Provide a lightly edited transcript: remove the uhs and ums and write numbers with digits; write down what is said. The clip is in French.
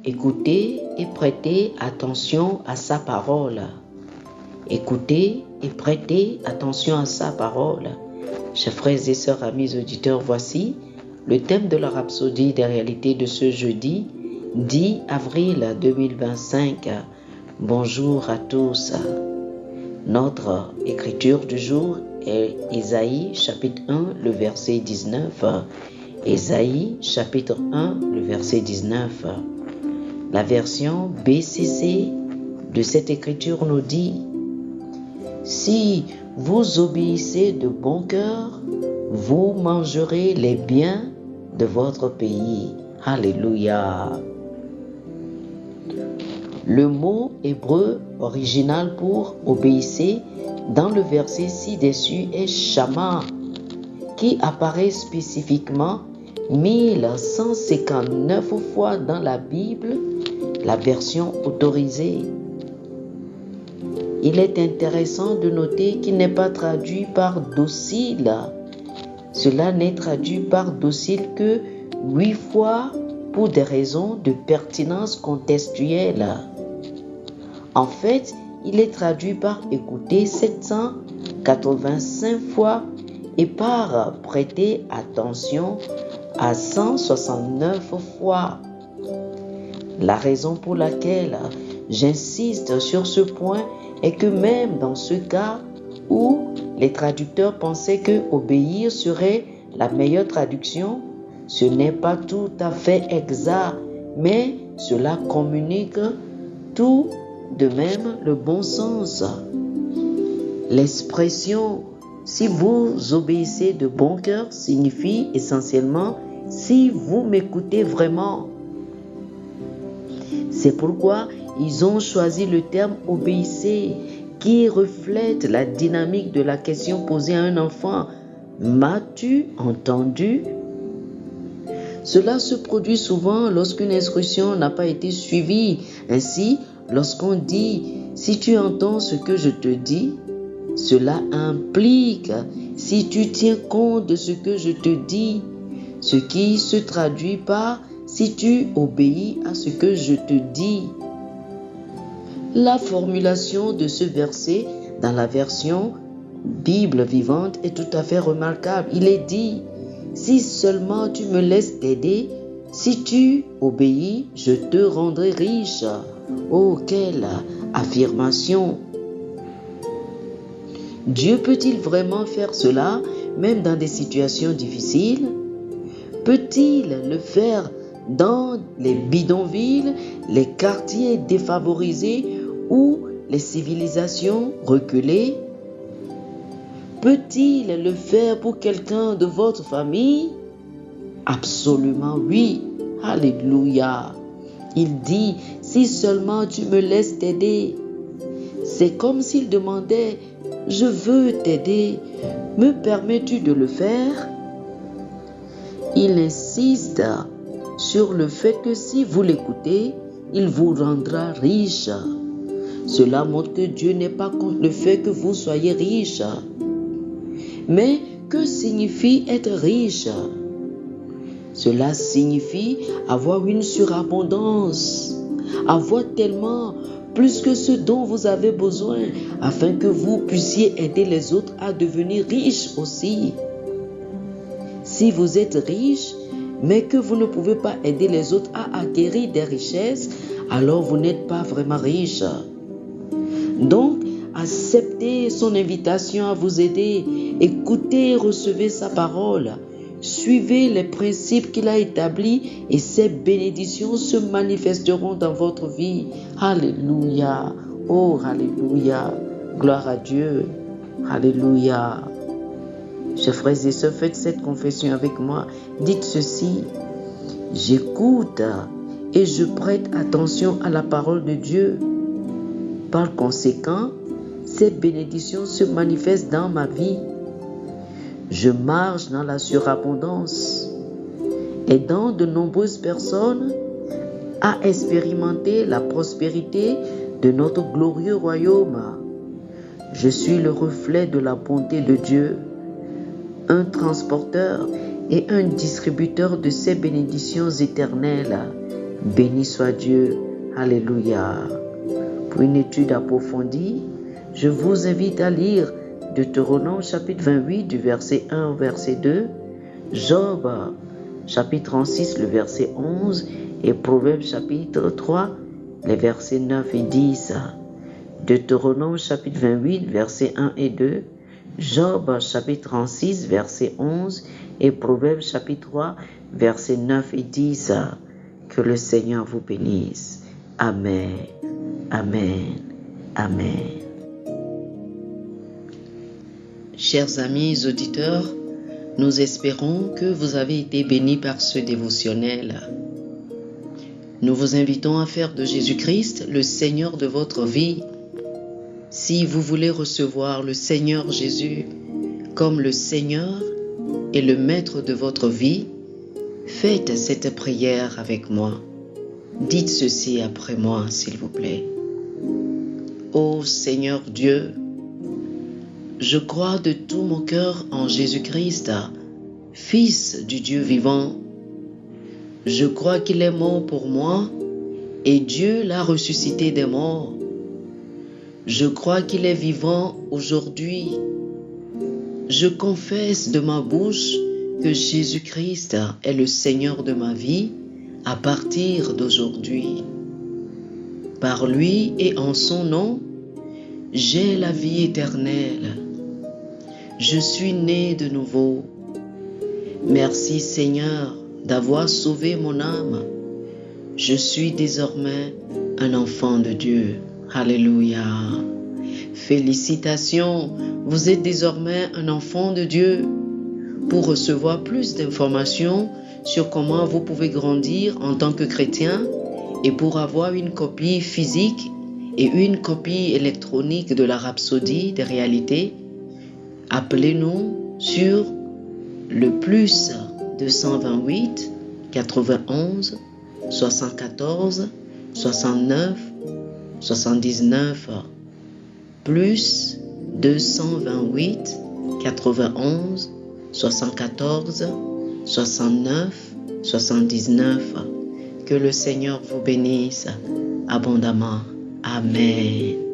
Écoutez et prêtez attention à sa parole. Écoutez et prêtez attention à sa parole. Chers frères et sœurs, amis auditeurs, voici le thème de la rhapsodie des réalités de ce jeudi 10 avril 2025. Bonjour à tous. Notre écriture du jour est Ésaïe chapitre 1, le verset 19. Ésaïe chapitre 1, le verset 19. La version BCC de cette écriture nous dit: si vous obéissez de bon cœur, vous mangerez les biens de votre pays. Alléluia. Le mot hébreu original pour obéissez dans le verset ci-dessus est shama, qui apparaît spécifiquement 1159 fois dans la Bible, la version autorisée. Il est intéressant de noter qu'il n'est pas traduit par docile. Cela n'est traduit par docile que 8 fois pour des raisons de pertinence contextuelle. En fait, il est traduit par écouter 785 fois et par prêter attention à 169 fois. La raison pour laquelle j'insiste sur ce point est que même dans ce cas où les traducteurs pensaient que obéir serait la meilleure traduction, ce n'est pas tout à fait exact, mais cela communique tout de même le bon sens. L'expression « si vous obéissez de bon cœur » signifie essentiellement « si vous m'écoutez vraiment ». C'est pourquoi ils ont choisi le terme « obéissez » qui reflète la dynamique de la question posée à un enfant. « M'as-tu entendu ?» Cela se produit souvent lorsqu'une instruction n'a pas été suivie. Ainsi, lorsqu'on dit « si tu entends ce que je te dis », cela implique « si tu tiens compte de ce que je te dis », ce qui se traduit par « si tu obéis à ce que je te dis ». La formulation de ce verset dans la version Bible vivante est tout à fait remarquable. Il est dit: si seulement tu me laisses t'aider, si tu obéis, je te rendrai riche. Oh, quelle affirmation! Dieu peut-il vraiment faire cela, même dans des situations difficiles? Peut-il le faire dans les bidonvilles, les quartiers défavorisés ou les civilisations reculées? Peut-il le faire pour quelqu'un de votre famille? Absolument oui. Alléluia. Il dit, si seulement tu me laisses t'aider. C'est comme s'il demandait, je veux t'aider. Me permets-tu de le faire? Il insiste sur le fait que si vous l'écoutez, il vous rendra riche. Cela montre que Dieu n'est pas contre le fait que vous soyez riche. Mais que signifie être riche? Cela signifie avoir une surabondance, avoir tellement plus que ce dont vous avez besoin, afin que vous puissiez aider les autres à devenir riches aussi. Si vous êtes riche, mais que vous ne pouvez pas aider les autres à acquérir des richesses, alors vous n'êtes pas vraiment riche. Donc, acceptez son invitation à vous aider, écoutez et recevez sa parole, suivez les principes qu'il a établis et ses bénédictions se manifesteront dans votre vie. Alléluia, oh alléluia, gloire à Dieu, alléluia. Chers frères et sœurs, faites cette confession avec moi. Dites ceci: j'écoute et je prête attention à la parole de Dieu. Par conséquent, ces bénédictions se manifestent dans ma vie. Je marche dans la surabondance, aidant de nombreuses personnes à expérimenter la prospérité de notre glorieux royaume. Je suis le reflet de la bonté de Dieu, un transporteur et un distributeur de ses bénédictions éternelles. Béni soit Dieu. Alléluia. Pour une étude approfondie, je vous invite à lire Deutéronome chapitre 28 du verset 1 au verset 2, Job chapitre 36 le verset 11 et Proverbes chapitre 3 les versets 9 et 10. Deutéronome chapitre 28 versets 1 et 2, Job chapitre 36 verset 11 et Proverbes chapitre 3 versets 9 et 10. Que le Seigneur vous bénisse. Amen. Amen. Amen. Chers amis auditeurs, nous espérons que vous avez été bénis par ce dévotionnel. Nous vous invitons à faire de Jésus-Christ le Seigneur de votre vie. Si vous voulez recevoir le Seigneur Jésus comme le Seigneur et le Maître de votre vie, faites cette prière avec moi. Dites ceci après moi, s'il vous plaît. Ô Seigneur Dieu, je crois de tout mon cœur en Jésus-Christ, Fils du Dieu vivant. Je crois qu'il est mort pour moi et Dieu l'a ressuscité des morts. Je crois qu'il est vivant aujourd'hui. Je confesse de ma bouche que Jésus-Christ est le Seigneur de ma vie à partir d'aujourd'hui. Par lui et en son nom, j'ai la vie éternelle. Je suis né de nouveau. Merci Seigneur d'avoir sauvé mon âme. Je suis désormais un enfant de Dieu. Alléluia. Félicitations, vous êtes désormais un enfant de Dieu. Pour recevoir plus d'informations sur comment vous pouvez grandir en tant que chrétien et pour avoir une copie physique et une copie électronique de la Rhapsodie des réalités, appelez-nous sur le plus 228 91 74 69 79 plus 228 91 74 69 79. Que le Seigneur vous bénisse abondamment. Amen.